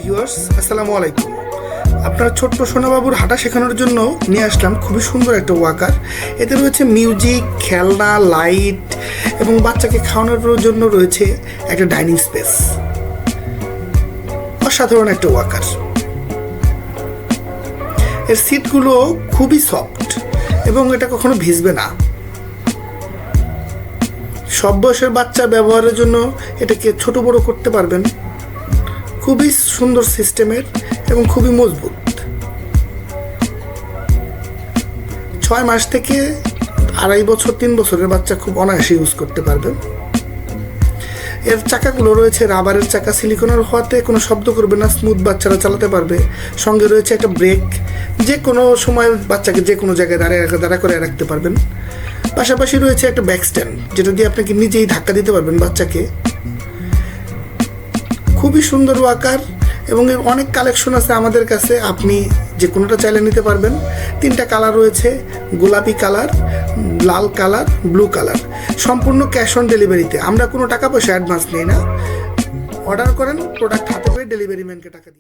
Viewers আসসালামু আলাইকুম। আপনার ছোট্ট সোনাবাবুর হাঁটা শেখানোর জন্য নিয়ে আসলাম খুবই সুন্দর একটা ওয়াকার। এতে রয়েছে মিউজিক, খেলনা, লাইট এবং বাচ্চাকে খাওয়ানোর জন্য রয়েছে একটা ডাইনিং স্পেস। অসাধারণ একটা ওয়াকার। এর সিটগুলো খুবই সফট এবং এটা কখনো ভিজবে না। সব বয়সের বাচ্চা ব্যবহারের জন্য এটাকে ছোট বড় করতে পারবেন। খুবই সুন্দর সিস্টেমের এবং খুবই মজবুত। 6 মাস থেকে 2.5 বছর 3 বছরের বাচ্চা খুব অনায়াসে ইউজ করতে পারবে। এর চাকাগুলো রয়েছে রাবারের চাকা, সিলিকনের হওয়াতে কোনো শব্দ করবে না, স্মুথ বাচ্চারা চালাতে পারবে। সঙ্গে রয়েছে একটা ব্রেক, যে কোনো সময় বাচ্চাকে যে কোনো জায়গায় দাঁড়া করে রাখতে পারবেন। পাশাপাশি রয়েছে একটা ব্যাক স্ট্যান্ড, যেটা দিয়ে আপনাকে নিজেই ধাক্কা দিতে পারবেন বাচ্চাকে। খুবই সুন্দর ওয়াকার এবং এর অনেক কালেকশন আছে আমাদের কাছে, আপনি যে কোনোটা চাইলে নিতে পারবেন। 3টা কালার রয়েছে, গোলাপি কালার, লাল কালার, ব্লু কালার। সম্পূর্ণ ক্যাশ অন ডেলিভারিতে, আমরা কোনো টাকা পয়সা অ্যাডভান্স নিই না। অর্ডার করেন, প্রোডাক্ট হাতে পেয়ে ডেলিভারি ম্যানকে টাকা দিই।